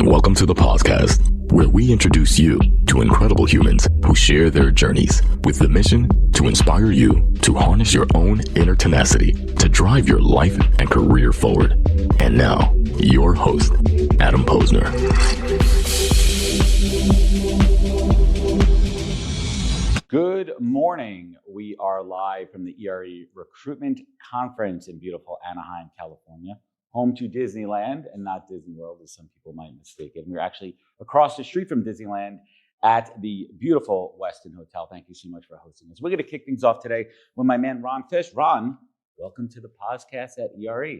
Welcome to the podcast, where we introduce you to incredible humans who share their journeys with the mission to inspire you to harness your own inner tenacity to drive your life and career forward. And now, your host, Adam Posner. Good morning. We are live from the ERE Recruitment Conference in beautiful Anaheim, California, home to Disneyland and not Disney World, as some people might mistake it. We're actually across the street from Disneyland at the beautiful Westin Hotel. Thank you so much for hosting us. We're going to kick things off today with my man, Ron Fish. Ron, welcome to the podcast at ERE.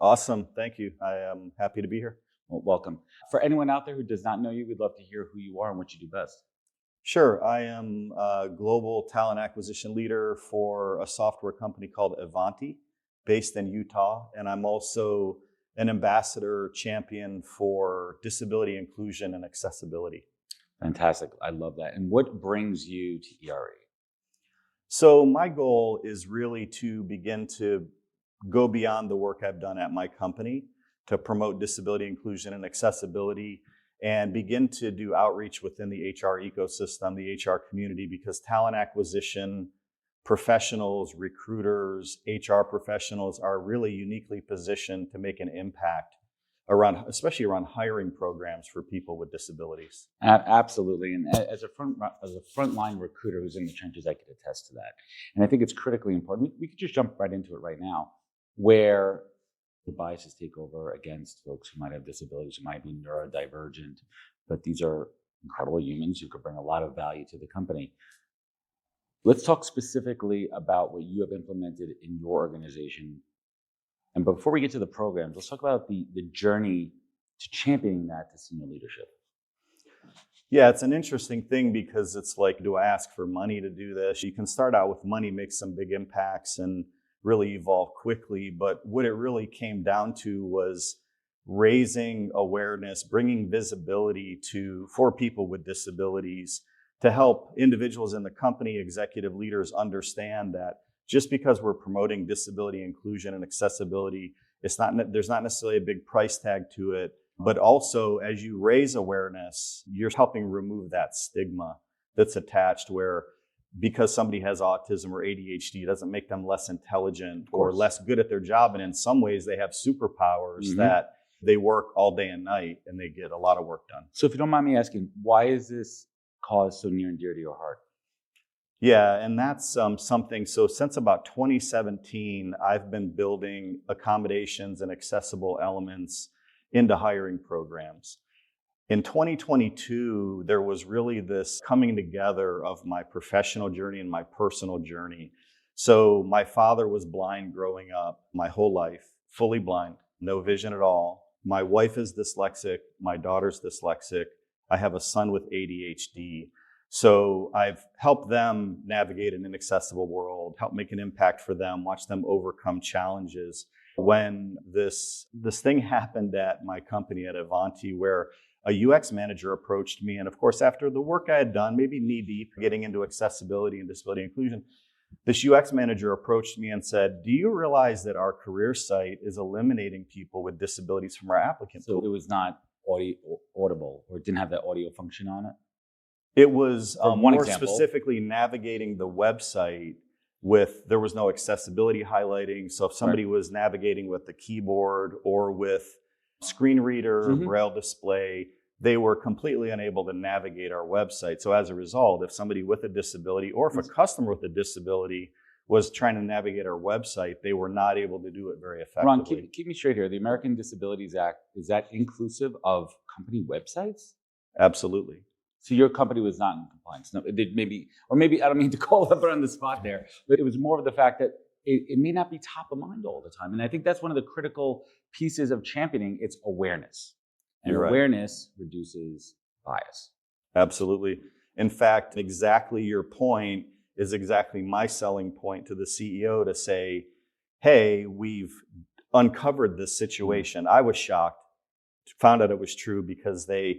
Awesome. Thank you. I am happy to be here. Well, welcome. For anyone out there who does not know you, we'd love to hear who you are and what you do best. Sure. I am a global talent acquisition leader for a software company called Avanti, based in Utah. And I'm also an ambassador champion for disability inclusion and accessibility. Fantastic. I love that. And what brings you to ERE? So my goal is really to begin to go beyond the work I've done at my company to promote disability inclusion and accessibility and begin to do outreach within the HR ecosystem, the HR community, because talent acquisition professionals, recruiters, HR professionals are really uniquely positioned to make an impact around, especially around hiring programs for people with disabilities. Absolutely. And as a frontline recruiter who's in the trenches, I could attest to that. And I think it's critically important. We could just jump right into it right now, where the biases take over against folks who might have disabilities, who might be neurodivergent, but these are incredible humans who could bring a lot of value to the company. Let's talk specifically about what you have implemented in your organization. And before we get to the programs, let's talk about the journey to championing that to senior leadership. Yeah, it's an interesting thing because it's like, do I ask for money to do this? You can start out with money, make some big impacts, and really evolve quickly. But what it really came down to was raising awareness, bringing visibility for people with disabilities, to help individuals in the company, executive leaders understand that just because we're promoting disability inclusion and accessibility, there's not necessarily a big price tag to it. But also, as you raise awareness, you're helping remove that stigma that's attached where because somebody has autism or ADHD doesn't make them less intelligent or less good at their job. And in some ways, they have superpowers that they work all day and night and they get a lot of work done. So if you don't mind me asking, why is this cause so near and dear to your heart? Yeah, and that's something. So since about 2017, I've been building accommodations and accessible elements into hiring programs. In 2022, there was really this coming together of my professional journey and my personal journey. So my father was blind growing up my whole life, fully blind, no vision at all. My wife is dyslexic. My daughter's dyslexic. I have a son with ADHD. So I've helped them navigate an inaccessible world, help make an impact for them, watch them overcome challenges. When this thing happened at my company at Avanti, where a UX manager approached me, and of course, after the work I had done, maybe knee-deep, getting into accessibility and disability inclusion, this UX manager approached me and said, do you realize that our career site is eliminating people with disabilities from our applicant pool? So it was not audible, or it didn't have that audio function on it? It was more example, specifically navigating the website there was no accessibility highlighting. So if somebody was navigating with the keyboard or with screen reader, braille display, they were completely unable to navigate our website. So as a result, if somebody with a disability or if a customer with a disability was trying to navigate our website, they were not able to do it very effectively. Ron, keep me straight here. The American Disabilities Act, is that inclusive of company websites? Absolutely. So your company was not in compliance. No, it did maybe I don't mean to call up on the spot there, but it was more of the fact that it may not be top of mind all the time. And I think that's one of the critical pieces of championing. It's awareness. And awareness reduces bias. Absolutely. In fact, exactly your point is exactly my selling point to the CEO to say, hey, we've uncovered this situation. I was shocked, found out it was true because they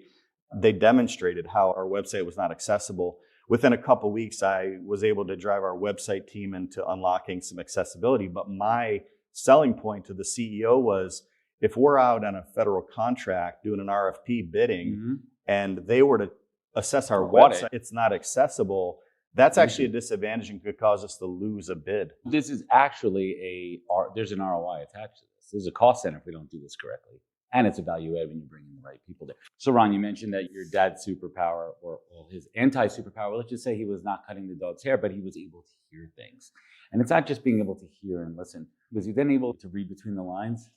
demonstrated how our website was not accessible. Within a couple of weeks, I was able to drive our website team into unlocking some accessibility. But my selling point to the CEO was, if we're out on a federal contract doing an RFP bidding and they were to assess our website, it's not accessible, that's actually a disadvantage and could cause us to lose a bid. This is actually there's an ROI attached to this. There's a cost center if we don't do this correctly. And it's a value add when you bring in the right people there. So Ron, you mentioned that your dad's superpower or his anti-superpower, let's just say he was not cutting the dog's hair, but he was able to hear things. And it's not just being able to hear and listen. Was he then able to read between the lines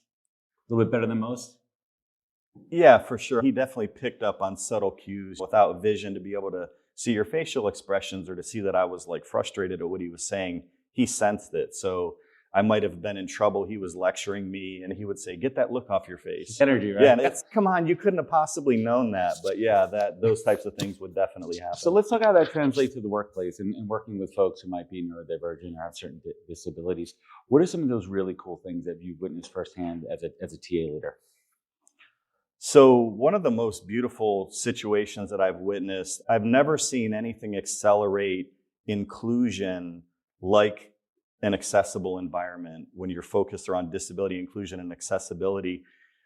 a little bit better than most? Yeah, for sure. He definitely picked up on subtle cues without vision to be able to see your facial expressions or to see that I was like frustrated at what he was saying. He sensed it. So I might have been in trouble. He was lecturing me and he would say, get that look off your face. Energy, right? Yeah, and come on, you couldn't have possibly known that. But yeah, those types of things would definitely happen. So let's talk how that translates to the workplace and working with folks who might be neurodivergent or have certain disabilities. What are some of those really cool things that you've witnessed firsthand as a TA leader? So one of the most beautiful situations that I've witnessed, I've never seen anything accelerate inclusion like an accessible environment when you're focused around disability inclusion and accessibility.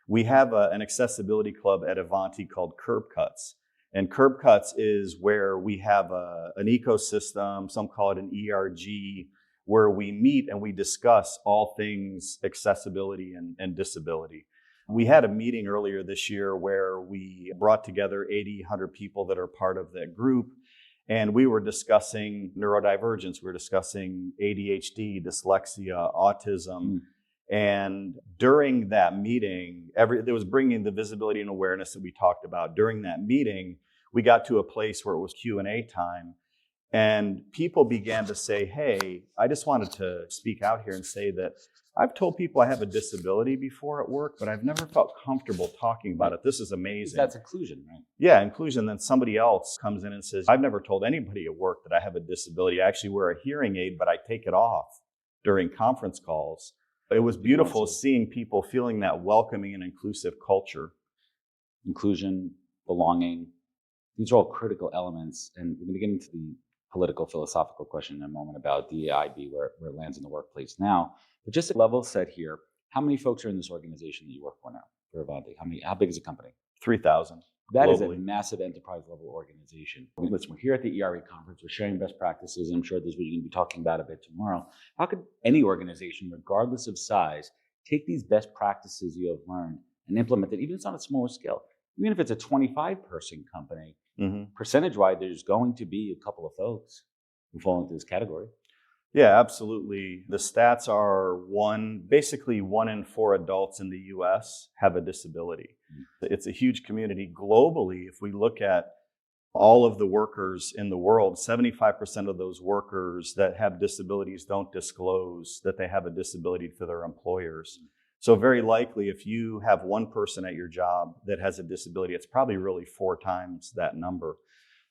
We have an accessibility club at Avanti called Curb Cuts. And Curb Cuts is where we have an ecosystem, some call it an ERG, where we meet and we discuss all things accessibility and disability. We had a meeting earlier this year where we brought together 80, 100 people that are part of that group. And we were discussing neurodivergence. We were discussing ADHD, dyslexia, autism. And during that meeting, it was bringing the visibility and awareness that we talked about. During that meeting, we got to a place where it was Q&A time. And people began to say, hey, I just wanted to speak out here and say that I've told people I have a disability before at work, but I've never felt comfortable talking about it. This is amazing. That's inclusion, right? Yeah, inclusion. Then somebody else comes in and says, I've never told anybody at work that I have a disability. I actually wear a hearing aid, but I take it off during conference calls. It was beautiful seeing people feeling that welcoming and inclusive culture. Inclusion, belonging, these are all critical elements. And we're going to get into the political philosophical question in a moment about DEIB, where it lands in the workplace now. But just a level set here, how many folks are in this organization that you work for now, for Avanti? How big is the company? 3,000. That globally is a massive enterprise level organization. Listen, we're here at the ERE conference, we're sharing best practices, and I'm sure this is what you're going to be talking about a bit tomorrow. How could any organization, regardless of size, take these best practices you have learned and implement it, even if it's on a smaller scale? Even if it's a 25-person company, percentage-wise, there's going to be a couple of folks who fall into this category. Yeah, absolutely. The stats are basically 1 in 4 adults in the US have a disability. It's a huge community globally. If we look at all of the workers in the world, 75% of those workers that have disabilities don't disclose that they have a disability to their employers. So very likely, if you have one person at your job that has a disability, it's probably really 4 times that number.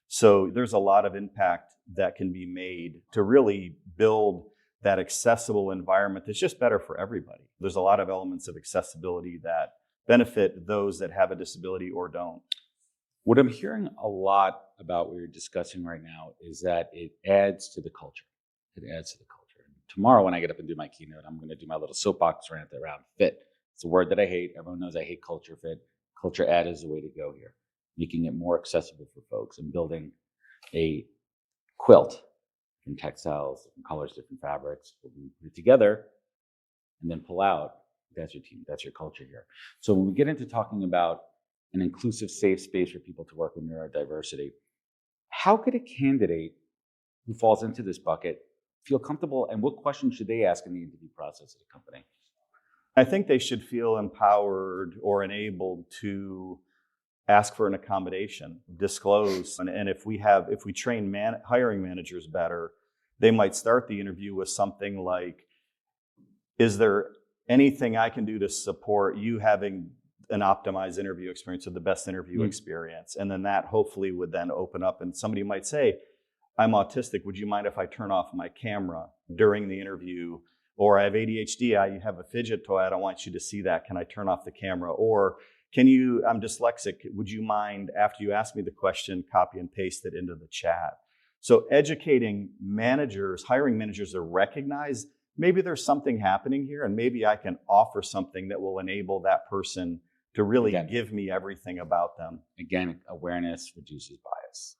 So there's a lot of impact that can be made to really build that accessible environment that's just better for everybody. There's a lot of elements of accessibility that benefit those that have a disability or don't. What I'm hearing a lot about what you're discussing right now is that it adds to the culture. It adds to the culture. Tomorrow when I get up and do my keynote, I'm going to do my little soapbox rant around fit. It's a word that I hate. Everyone knows I hate culture fit. Culture add is the way to go here. Making it more accessible for folks and building a quilt in textiles, different colors, different fabrics. We'll put it together and then pull out. That's your team. That's your culture here. So when we get into talking about an inclusive, safe space for people to work with neurodiversity, how could a candidate who falls into this bucket feel comfortable, and what questions should they ask in the interview process at a company? I think they should feel empowered or enabled to ask for an accommodation, disclose. And if we train hiring managers better, they might start the interview with something like, is there anything I can do to support you having an optimized interview experience or the best interview experience? And then that hopefully would then open up, and somebody might say, I'm autistic. Would you mind if I turn off my camera during the interview? Or I have ADHD. I have a fidget toy. I don't want you to see that. Can I turn off the camera? Or I'm dyslexic. Would you mind, after you ask me the question, copy and paste it into the chat? So educating managers, hiring managers to recognize maybe there's something happening here, and maybe I can offer something that will enable that person to really give me everything about them. Again, awareness reduces bias.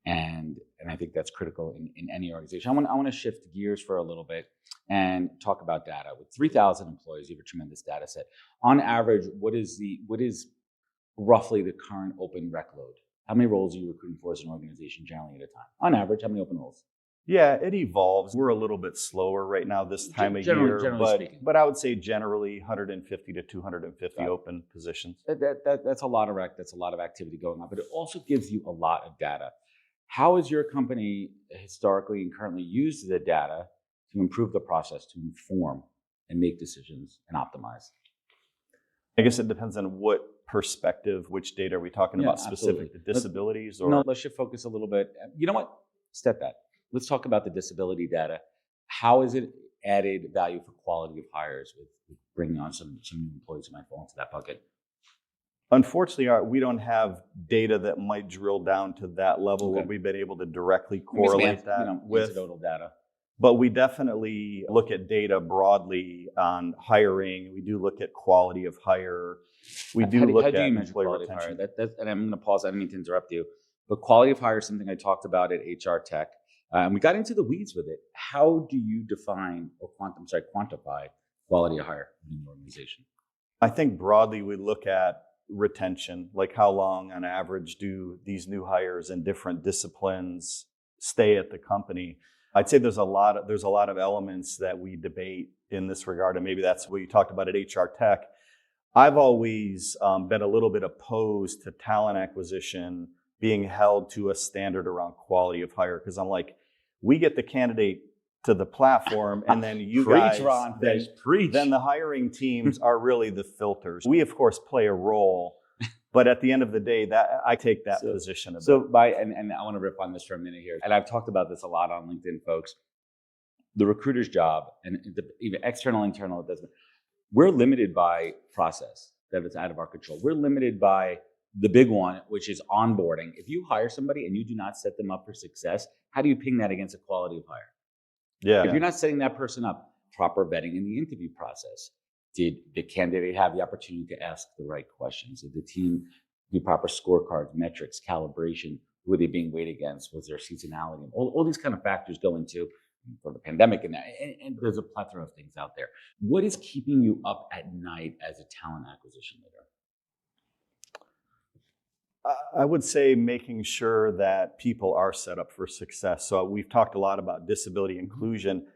And I think that's critical in any organization. I want to shift gears for a little bit and talk about data. With 3,000 employees, you have a tremendous data set. On average, what is roughly the current open rec load? How many roles are you recruiting for as an organization generally at a time? On average, how many open roles? Yeah, it evolves. We're a little bit slower right now this time of year, but I would say generally 150 to 250 open positions. That's a lot of rec. That's a lot of activity going on, but it also gives you a lot of data. How has your company historically and currently used the data to improve the process, to inform and make decisions and optimize? I guess it depends on what perspective, which data are we talking about, specific to disabilities? No, let's shift focus a little bit. You know what? Step back. Let's talk about the disability data. How is it added value for quality of hires with bringing on some new employees who might fall into that bucket? Unfortunately, we don't have data that might drill down to that level where we've been able to directly correlate that with anecdotal data. But we definitely look at data broadly on hiring. We do look at quality of hire. We do look at employee retention. And I'm going to pause. I didn't mean to interrupt you. But quality of hire is something I talked about at HR Tech. And we got into the weeds with it. How do you define or quantify quality of hire in the organization? I think broadly we look at retention, like how long on average do these new hires in different disciplines stay at the company. I'd say there's a lot of elements that we debate in this regard, and maybe that's what you talked about at HR Tech. I've always been a little bit opposed to talent acquisition being held to a standard around quality of hire, because I'm like, we get the candidate to the platform, and then you guys, then the hiring teams are really the filters. We of course play a role, but at the end of the day, that I take that position. And I want to rip on this for a minute here, and I've talked about this a lot on LinkedIn, folks. The recruiter's job, and even external, internal, it doesn't. We're limited by process that is out of our control. We're limited by the big one, which is onboarding. If you hire somebody and you do not set them up for success, how do you ping that against the quality of hire? Yeah. If you're not setting that person up, proper vetting in the interview process. Did the candidate have the opportunity to ask the right questions? Did the team do proper scorecards, metrics, calibration? Who were they being weighed against? Was there seasonality? All these kind of factors go into for the pandemic, and there's a plethora of things out there. What is keeping you up at night as a talent acquisition leader? I would say making sure that people are set up for success. So we've talked a lot about disability inclusion.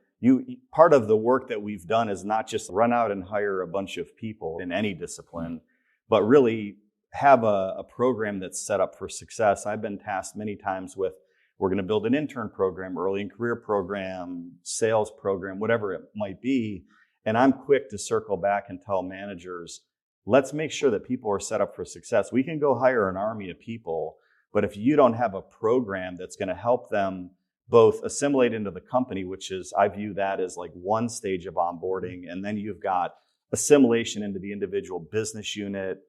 Part of the work that we've done is not just run out and hire a bunch of people in any discipline, but really have a program that's set up for success. I've been tasked many times with, we're going to build an intern program, early in career program, sales program, whatever it might be. And I'm quick to circle back and tell managers, let's make sure that people are set up for success. We can go hire an army of people, but if you don't have a program that's going to help them both assimilate into the company, which is, I view that as like one stage of onboarding, and then you've got assimilation into the individual business unit,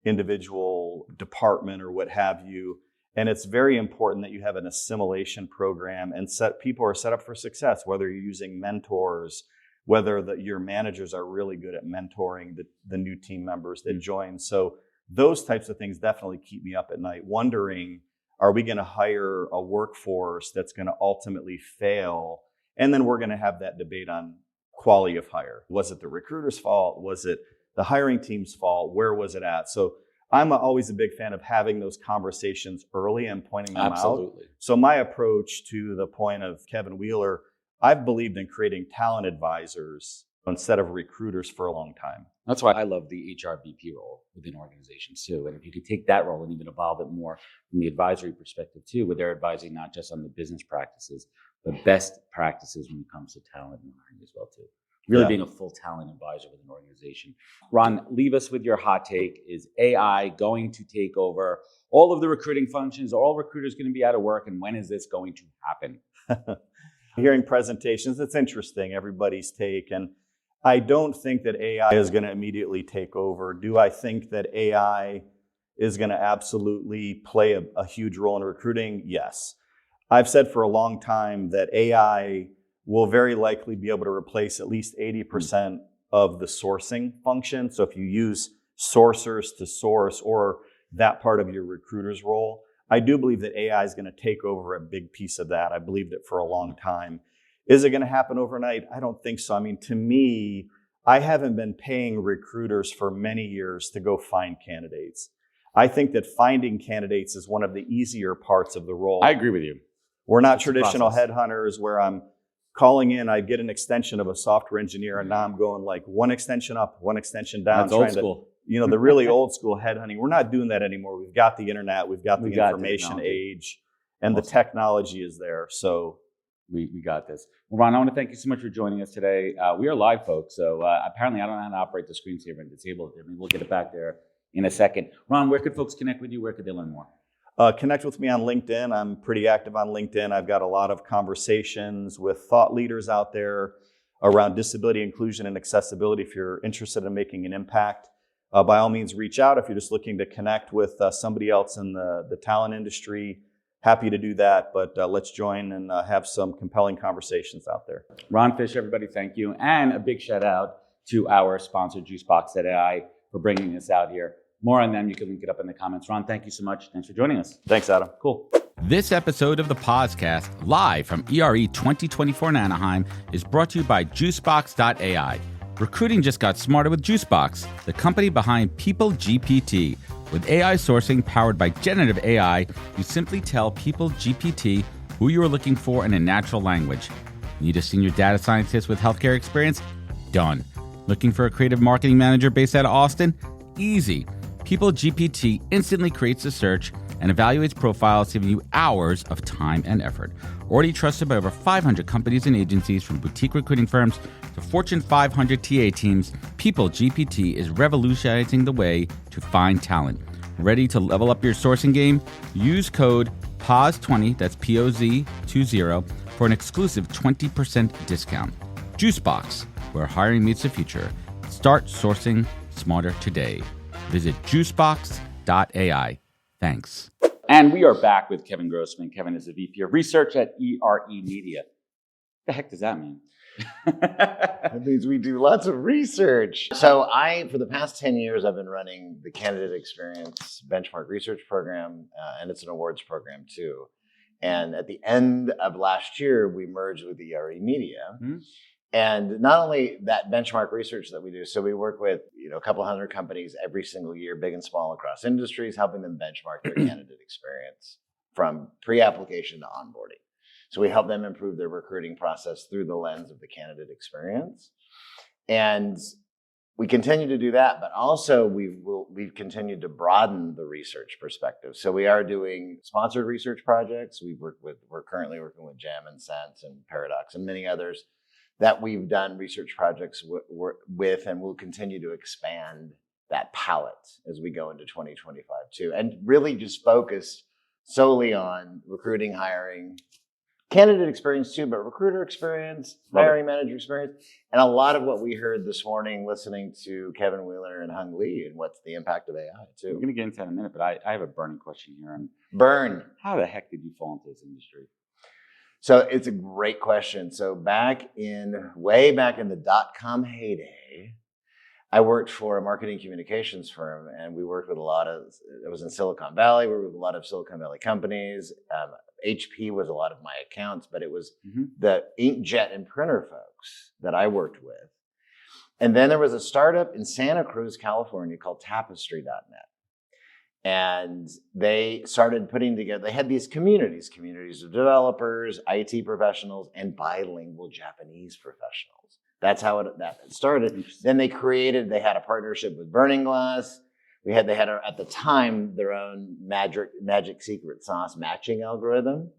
individual department, or what have you. And it's very important that you have an assimilation program and people are set up for success, whether you're using mentors, whether your managers are really good at mentoring the new team members that join. So those types of things definitely keep me up at night, wondering, are we going to hire a workforce that's going to ultimately fail? And then we're going to have that debate on quality of hire. Was it the recruiter's fault? Was it the hiring team's fault? Where was it at? So I'm always a big fan of having those conversations early and pointing them out. So my approach, to the point of Kevin Wheeler, I've believed in creating talent advisors instead of recruiters for a long time. That's why I love the HR VP role within organizations too. And if you could take that role and even evolve it more from the advisory perspective too, where they're advising not just on the business practices, but best practices when it comes to talent and hiring as well too. Really being a full talent advisor with an organization. Ron, leave us with your hot take. Is AI going to take over all of the recruiting functions? Are all recruiters going to be out of work? And when is this going to happen? Hearing presentations, it's interesting, everybody's take. And I don't think that AI is going to immediately take over. Do I think that AI is going to absolutely play a huge role in recruiting? Yes. I've said for a long time that AI will very likely be able to replace at least 80% of the sourcing function. So if you use sourcers to source or that part of your recruiter's role, I do believe that AI is going to take over a big piece of that. I believed it for a long time. Is it going to happen overnight? I don't think so. I mean, to me, I haven't been paying recruiters for many years to go find candidates. I think that finding candidates is one of the easier parts of the role. I agree with you. We're not traditional headhunters where I'm calling in, I get an extension of a software engineer, and now I'm going like one extension up, one extension down. That's old school. The really old school headhunting. We're not doing that anymore. We've got the internet, we've got the information age, and the technology is there. So we got this. Well, Ron, I want to thank you so much for joining us today. We are live, folks. So apparently I don't know how to operate the screensaver and disable it. Maybe we'll get it back there in a second. Ron, where could folks connect with you? Where could they learn more? Connect with me on LinkedIn. I'm pretty active on LinkedIn. I've got a lot of conversations with thought leaders out there around disability inclusion and accessibility. If you're interested in making an impact, by all means, reach out. If you're just looking to connect with somebody else in the talent industry, happy to do that. But let's join and have some compelling conversations out there. Ron Fish, everybody, thank you. And a big shout out to our sponsor, Juicebox.ai, for bringing this out here. More on them, you can link it up in the comments. Ron, thank you so much. Thanks for joining us. Thanks, Adam. Cool. This episode of the podcast, live from ERE 2024 in Anaheim, is brought to you by Juicebox.ai. Recruiting just got smarter with Juicebox, the company behind People GPT. With AI sourcing powered by generative AI, you simply tell People GPT who you are looking for in a natural language. Need a senior data scientist with healthcare experience? Done. Looking for a creative marketing manager based out of Austin? Easy. People GPT instantly creates a search and evaluates profiles, saving you hours of time and effort. Already trusted by over 500 companies and agencies, from boutique recruiting firms to Fortune 500 TA teams, People GPT is revolutionizing the way to find talent. Ready to level up your sourcing game? Use code POZ20, that's POZ20, for an exclusive 20% discount. Juicebox, where hiring meets the future. Start sourcing smarter today. Visit juicebox.ai. Thanks. And we are back with Kevin Grossman. Kevin is the VP of Research at ERE Media. What the heck does that mean? That means we do lots of research. So for the past 10 years, I've been running the Candidate Experience Benchmark Research Program, and it's an awards program too. And at the end of last year, we merged with ERE Media. Mm-hmm. And not only that benchmark research that we do, so we work with a couple hundred companies every single year, big and small, across industries, helping them benchmark their candidate experience from pre-application to onboarding. So we help them improve their recruiting process through the lens of the candidate experience. And we continue to do that, but also we've continued to broaden the research perspective. So we are doing sponsored research projects. We're currently working with Jam and Sense and Paradox and many others that we've done research projects with, and we'll continue to expand that palette as we go into 2025 too. And really just focus solely on recruiting, hiring, candidate experience too, but recruiter experience, hiring manager experience, and a lot of what we heard this morning listening to Kevin Wheeler and Hung Lee, and what's the impact of AI too. We're going to get into that in a minute, but I have a burning question here. Burn. How the heck did you fall into this industry? So it's a great question. So way back in the dot-com heyday, I worked for a marketing communications firm, and we worked with it was in Silicon Valley. We worked with a lot of Silicon Valley companies. HP was a lot of my accounts, but it was the inkjet and printer folks that I worked with. And then there was a startup in Santa Cruz, California called Tapestry.net. And they started putting together, they had these communities of developers, IT professionals, and bilingual Japanese professionals. That's how that started. Then they had a partnership with Burning Glass. They had at the time their own magic secret sauce matching algorithm.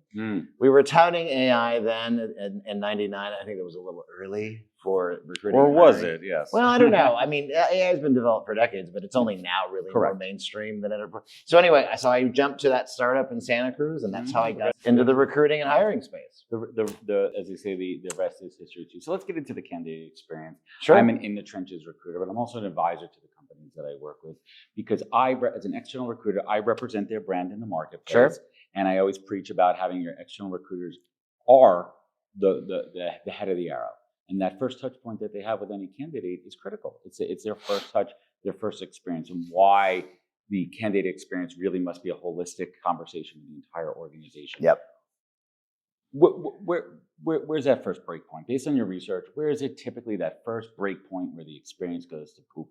We were touting AI then in 99. I think it was a little early for recruiting. Or was it? Yes. Well, I don't know. I mean, AI has been developed for decades, but it's only now really more mainstream than ever. So anyway, I jumped to that startup in Santa Cruz, and that's how I got into the recruiting and hiring space. As they say, the rest is history too. So let's get into the candidate experience. Sure. I'm an in the trenches recruiter, but I'm also an advisor to the companies that I work with, because as an external recruiter, I represent their brand in the marketplace. Sure. And I always preach about having your external recruiters are the head of the arrow. And that first touch point that they have with any candidate is critical. It's their first touch, their first experience, and why the candidate experience really must be a holistic conversation with the entire organization. Yep. Where's that first break point? Based on your research, where is it typically that first break point where the experience goes to poop?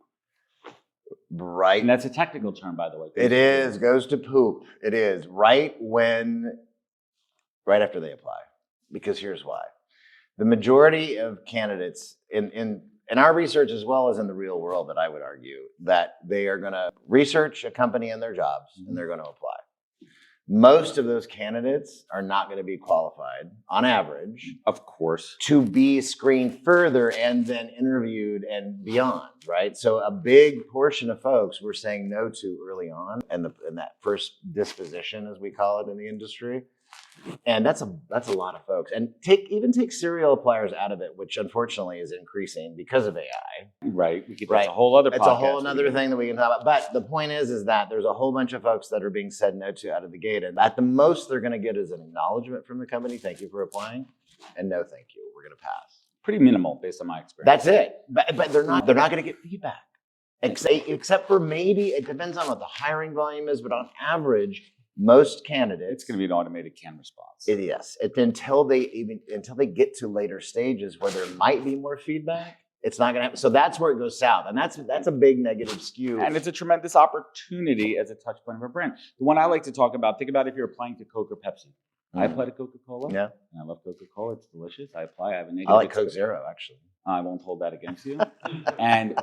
Right. And that's a technical term, by the way. Goes to poop. It is right after they apply. Because here's why. The majority of candidates in our research, as well as in the real world, that I would argue that they are going to research a company and their jobs, and they're going to apply. Most of those candidates are not going to be qualified, on average, of course, to be screened further and then interviewed and beyond, right? So a big portion of folks we're saying no to early on, and that first disposition, as we call it in the industry. And that's a lot of folks. And take serial appliers out of it, which unfortunately is increasing because of AI. Right. That's a whole other podcast. It's a whole other thing that we can talk about. But the point is that there's a whole bunch of folks that are being said no to out of the gate. And at the most they're going to get is an acknowledgement from the company. Thank you for applying. And no, thank you. We're going to pass. Pretty minimal based on my experience. That's it. But they're not going to get feedback. Except for maybe, it depends on what the hiring volume is, but on average, most candidates, it's going to be an automated CAN response. Yes, until they get to later stages where there might be more feedback, it's not going to happen. So that's where it goes south, and that's a big negative skew. And it's a tremendous opportunity as a touch point of a brand. The one I like to talk about. Think about if you're applying to Coke or Pepsi. I apply to Coca-Cola. Yeah, and I love Coca-Cola. It's delicious. I apply. I have a negative. I like Coke Zero, actually. I won't hold that against you. and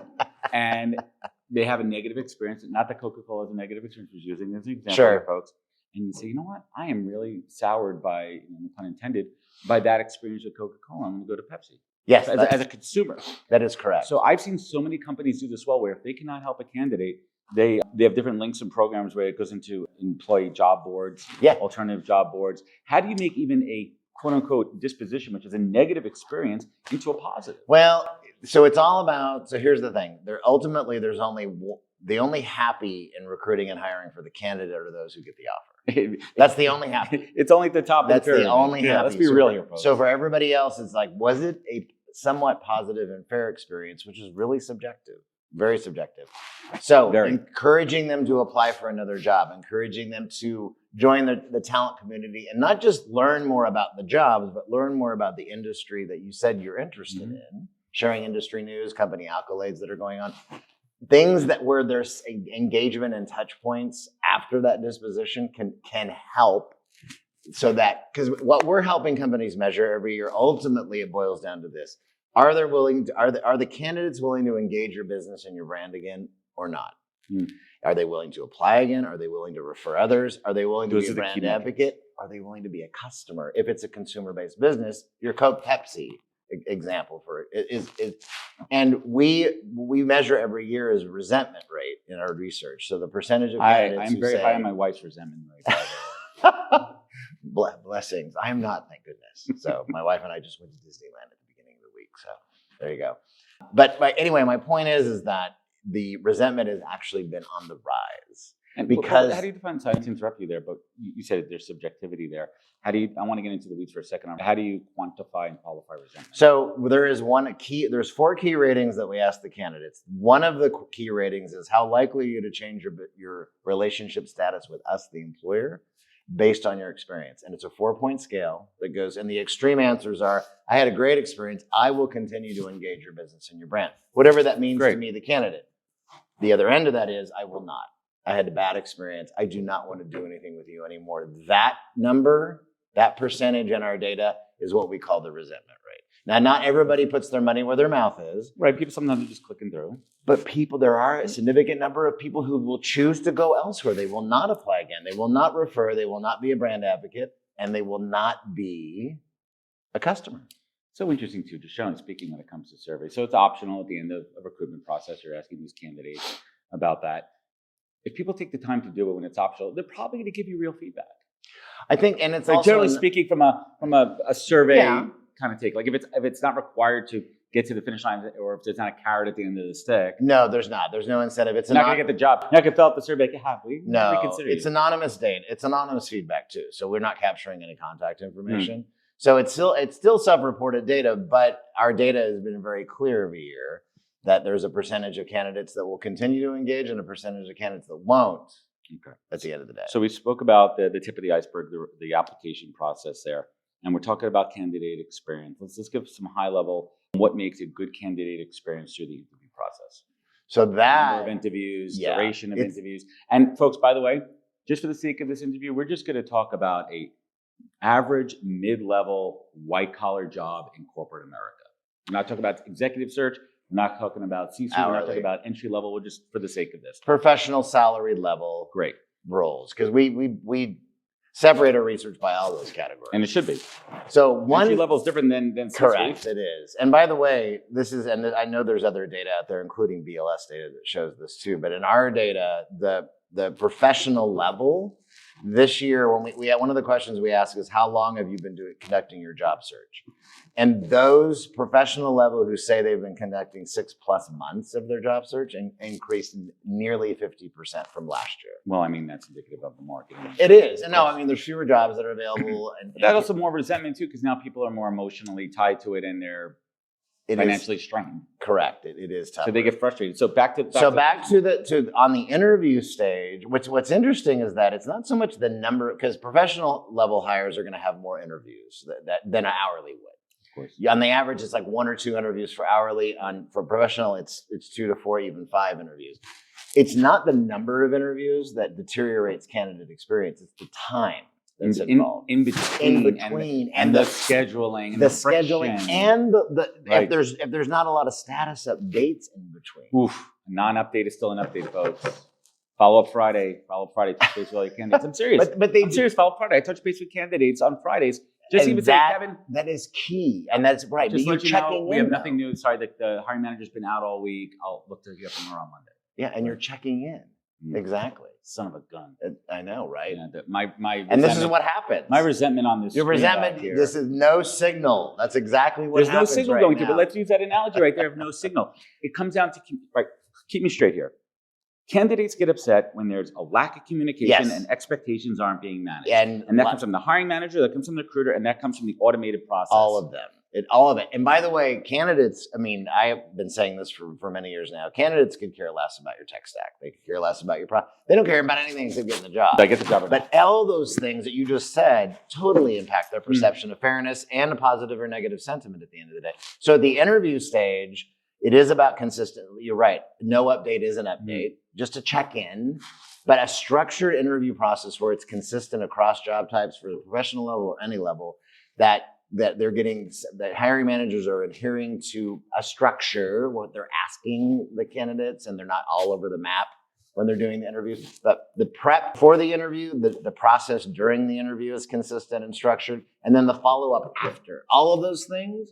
they have a negative experience. Not that Coca-Cola has a negative experience. Just using this example, sure, folks. And you say, you know what? I am really soured by, no pun intended, by that experience with Coca-Cola. I'm going to go to Pepsi. Yes, as a consumer. That is correct. So I've seen so many companies do this well, where if they cannot help a candidate, they have different links and programs where it goes into employee job boards, alternative job boards. How do you make even a quote unquote disposition, which is a negative experience, into a positive? Well, so it's all about. So here's the thing: there's only happy in recruiting and hiring for the candidate are those who get the offer. That's the only happy. It's only at the top of the pyramid. That's the only happy. Let's be real here, folks. So for everybody else, it's like, was it a somewhat positive and fair experience, which is really subjective, very subjective. So encouraging them to apply for another job, encouraging them to join the talent community, and not just learn more about the jobs, but learn more about the industry that you said you're interested in, sharing industry news, company accolades that are going on. Things that where there's engagement and touch points after that disposition can help, so that, because what we're helping companies measure every year, ultimately it boils down to this: are the candidates willing to engage your business and your brand again or not? Are they willing to apply again? Are they willing to refer others? Are they willing to be a brand advocate? Are they willing to be a customer? If it's a consumer-based business, your Coke, Pepsi example for it is, and we measure every year is resentment rate in our research. So the percentage of candidates I'm very high on my wife's resentment rate. Blessings. I am not, thank goodness. So my wife and I just went to Disneyland at the beginning of the week. So there you go. But anyway, my point is that the resentment has actually been on the rise. And because how do you define, sorry to interrupt you there, but you said there's subjectivity there. I want to get into the weeds for a second. How do you quantify and qualify resentment? So there's 4 key ratings that we ask the candidates. One of the key ratings is how likely are you to change your relationship status with us, the employer, based on your experience. And it's a 4-point scale that goes, and the extreme answers are, I had a great experience. I will continue to engage your business and your brand. Whatever that means to me, the candidate. The other end of that is, I will not. I had a bad experience. I do not want to do anything with you anymore. That number, that percentage in our data is what we call the resentment rate. Now, not everybody puts their money where their mouth is. Right. People sometimes are just clicking through. But there are a significant number of people who will choose to go elsewhere. They will not apply again. They will not refer. They will not be a brand advocate. And they will not be a customer. So interesting too, just showing, speaking when it comes to surveys. So it's optional at the end of a recruitment process. You're asking these candidates about that. If people take the time to do it when it's optional, they're probably going to give you real feedback. I think, and it's like also generally speaking from a survey kind of take. Like if it's not required to get to the finish line, or if there's not a carrot at the end of the stick. No, there's not. There's no incentive. It's not going to get the job. You're not going to fill out the survey. No, it's anonymous data. It's anonymous feedback too. So we're not capturing any contact information. So it's still self-reported data, but our data has been very clear every year that there's a percentage of candidates that will continue to engage and a percentage of candidates that won't. Okay. At the end of the day. So we spoke about the tip of the iceberg, the application process there, and we're talking about candidate experience. Let's give some high level what makes a good candidate experience through the interview process. So that number of interviews, duration of interviews, and folks, by the way, just for the sake of this interview, we're just going to talk about a average mid-level white collar job in corporate America. We're not talking about executive search. We're not talking about C-suite. We're not talking about entry level. We're just for the sake of this. Professional salary level great roles. Because we separate our research by all those categories. And it should be. So one entry level is different than correct, C-suite. it is. And by the way, this is, and I know there's other data out there, including BLS data that shows this too, but in our data, the professional level this year, when we one of the questions we ask is, how long have you been conducting your job search? And those professional level who say they've been conducting 6+ months of their job search increased nearly 50% from last year. Well, I mean, that's indicative of the market. It is. And no, I mean, there's fewer jobs that are available. And that's also more resentment too, because now people are more emotionally tied to it and they're financially strained. Correct. It is tough. So they get frustrated. So back to on the interview stage, what's interesting is that it's not so much the number, because professional level hires are going to have more interviews than an hourly would. Of course. On the average, it's like 1 or 2 interviews for hourly. For professional, it's 2 to 4, even 5 interviews. It's not the number of interviews that deteriorates candidate experience. It's the time that's involved. In between and the scheduling, and the scheduling, and right. if there's not a lot of status updates in between. Oof, a non-update is still an update, folks. Follow up Friday, touch base with all your candidates. I'm serious. I'm serious. Follow up Friday. I touch base with candidates on Fridays. Just even say, Kevin, that is key, and that's right. Just but let you know, we have nothing new. Sorry, the hiring manager's been out all week. I'll look to hear from her on Monday. Yeah, and you're checking in. Exactly. Son of a gun. I know, right? Yeah, my and this is what happens. My resentment on this. Your resentment. This is no signal. That's exactly what happens. There's no signal going through. But let's use that analogy right there of no signal. It comes down to keep me straight here. Candidates get upset when there's a lack of communication and expectations aren't being managed. And that comes from the hiring manager, that comes from the recruiter, and that comes from the automated process. All of them. All of it. And by the way, candidates, I mean, I have been saying this for many years now. Candidates could care less about your tech stack. They could care less about your product. They don't care about anything except getting the job. They get the job. But all those things that you just said totally impact their perception of fairness and a positive or negative sentiment at the end of the day. So at the interview stage, it is about consistent. You're right. No update is an update, just to check in. But a structured interview process where it's consistent across job types for the professional level or any level, that hiring managers are adhering to a structure, what they're asking the candidates, and they're not all over the map when they're doing the interviews. But the prep for the interview, the process during the interview is consistent and structured, and then the follow-up after. All of those things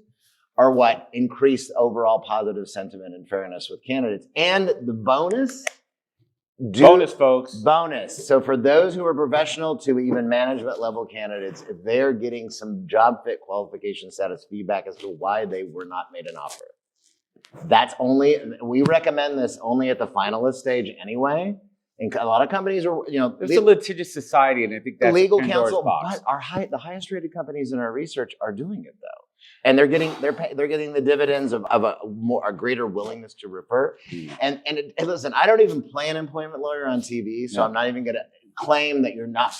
are what increase overall positive sentiment and fairness with candidates. And the bonus, folks. Bonus. So for those who are professional to even management level candidates, if they're getting some job fit qualification status feedback as to why they were not made an offer, we recommend this only at the finalist stage anyway. And a lot of companies are, it's a litigious society, and I think that's legal counsel. But the highest rated companies in our research are doing it though. And they're getting the dividends of a greater willingness to refer. And listen, I don't even play an employment lawyer on TV, so I'm not even going to claim that you're not.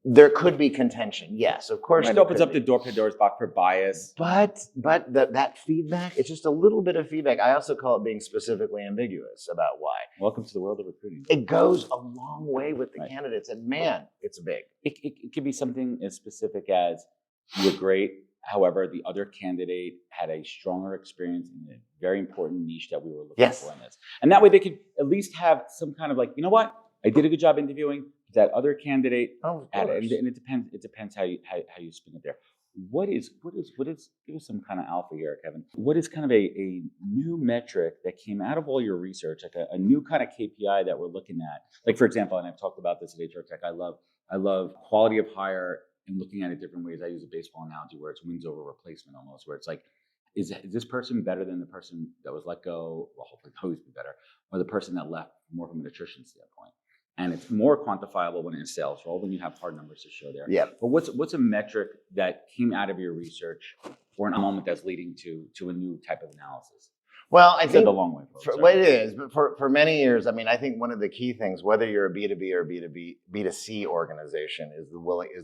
There could be contention, yes, of course. It opens up the Pandora's box for bias. But that feedback, it's just a little bit of feedback. I also call it being specifically ambiguous about why. Welcome to the world of recruiting. It goes a long way with the candidates, and man, it's big. It could be something as specific as, you're great. However, the other candidate had a stronger experience in a very important niche that we were looking for in this. And that way they could at least have some kind of you know what? I did a good job interviewing. That other candidate had it. And it depends how you spin it there. What is give us some kind of alpha here, Kevin. What is kind of a new metric that came out of all your research, like a new kind of KPI that we're looking at? Like, for example, and I've talked about this at HR Tech, I love quality of hire and looking at it different ways. I use a baseball analogy where it's wins over replacement almost, where it's like, is this person better than the person that was let go? Well, hopefully always be better, or the person that left more from an attrition standpoint. and it's more quantifiable when it's a sales role, when you have hard numbers to show there. Yeah. But what's a metric that came out of your research or a moment that's leading to a new type of analysis? Well, I think the long way. Well, it is, but for many years, I mean, I think one of the key things, whether you're a B2B or B2C organization, is the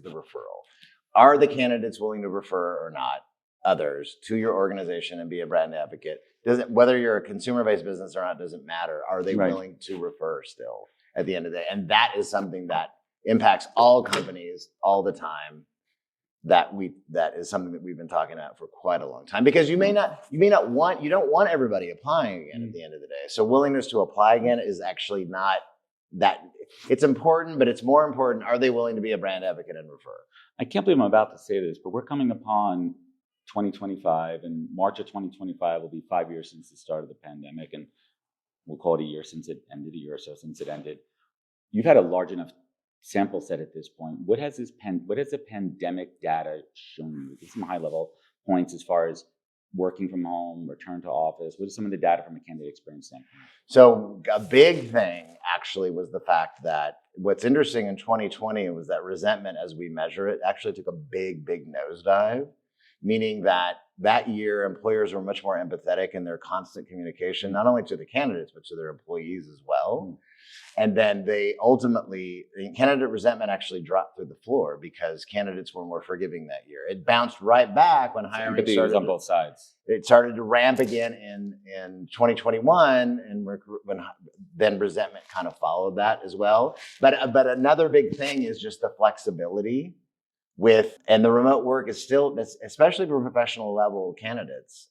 referral. Are the candidates willing to refer or not others to your organization and be a brand advocate? Whether you're a consumer-based business or not doesn't matter. Are they willing to refer still at the end of the day? And that is something that impacts all companies all the time. That is something that we've been talking about for quite a long time, because you don't want everybody applying again at the end of the day. So willingness to apply again is actually not that. It's important, but it's more important, are they willing to be a brand advocate and refer? I can't believe I'm about to say this, but we're coming upon 2025, and March of 2025 will be 5 years since the start of the pandemic, and we'll call it a year since it ended, a year or so since it ended. You've had a large enough sample set at this point. What has the pandemic data shown you? Give some high level points as far as working from home, return to office. What is some of the data from a candidate experience standpoint? So a big thing actually was the fact that what's interesting in 2020 was that resentment, as we measure it, actually took a big nosedive, meaning that year employers were much more empathetic in their constant communication, not only to the candidates, but to their employees as well. And then candidate resentment actually dropped through the floor because candidates were more forgiving that year. It bounced right back when hiring started on both sides. It started to ramp again in 2021, and then resentment kind of followed that as well. But another big thing is just the flexibility and the remote work is still, especially for professional level candidates,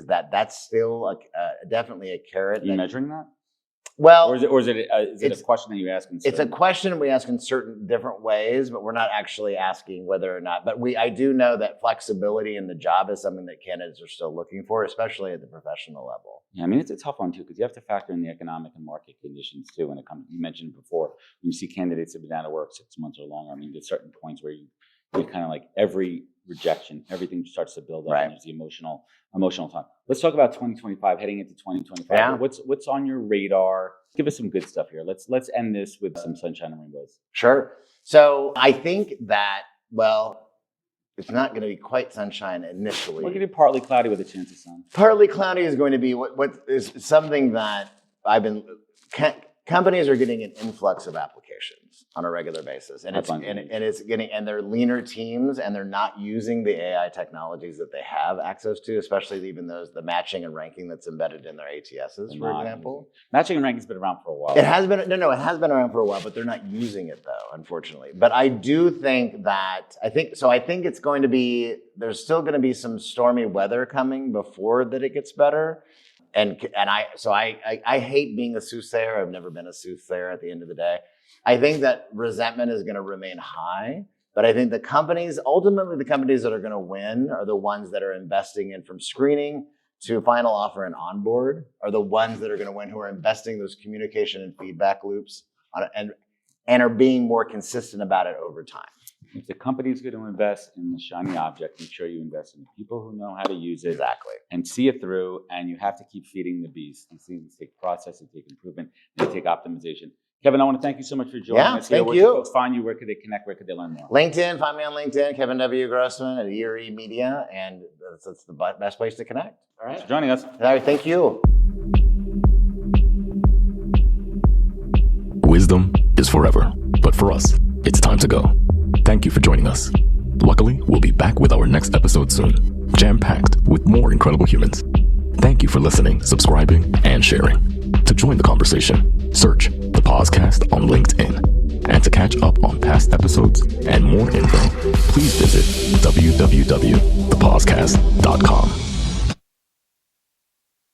that's still definitely a carrot. Are you measuring that? Well, or is it a question that you ask? It's a question we ask in certain different ways, but we're not actually asking whether or not. But I do know that flexibility in the job is something that candidates are still looking for, especially at the professional level. Yeah, I mean, it's a tough one too, because you have to factor in the economic and market conditions too. When it comes, you mentioned before, when you see candidates have been out of work 6 months or longer. I mean, there's certain points where you kind of like every rejection, everything starts to build up, and there's the emotional time. Let's talk about 2025, heading into 2025. Yeah. What's on your radar? Give us some good stuff here. Let's end this with some sunshine and rainbows. Sure. So I think that, it's not going to be quite sunshine initially. We're going to be partly cloudy with a chance of sun. Partly cloudy is going to be what is something that companies are getting an influx of applications on a regular basis, and they're leaner teams, and they're not using the AI technologies that they have access to, especially even the matching and ranking that's embedded in their ATSs, for example. Matching and ranking's been around for a while. It has been it has been around for a while, but they're not using it though, unfortunately. But I do think that I think it's going to be, there's still going to be some stormy weather coming before that it gets better. And I hate being a soothsayer. I've never been a soothsayer at the end of the day. I think that resentment is going to remain high, but I think ultimately the companies that are going to win are the ones that are investing in, from screening to final offer and onboard, are the ones that are going to win, who are investing those communication and feedback loops and are being more consistent about it over time. If the company is going to invest in the shiny object, make sure you invest in the people who know how to use it. Exactly. And see it through, and you have to keep feeding the beast. These things take process, they take improvement, they take optimization. Kevin, I want to thank you so much for joining us. Thank Where you. can folks find you? Where could they connect? Where could they learn more? LinkedIn, find me on LinkedIn, Kevin W. Grossman at ERE Media, and that's the best place to connect. All right. Thanks for joining us. All right, thank you. Wisdom is forever, but for us, it's time to go. Thank you for joining us. Luckily, we'll be back with our next episode soon, jam-packed with more incredible humans. Thank you for listening, subscribing, and sharing. To join the conversation, search the podcast on LinkedIn. And to catch up on past episodes and more info, please visit www.thepodcast.com.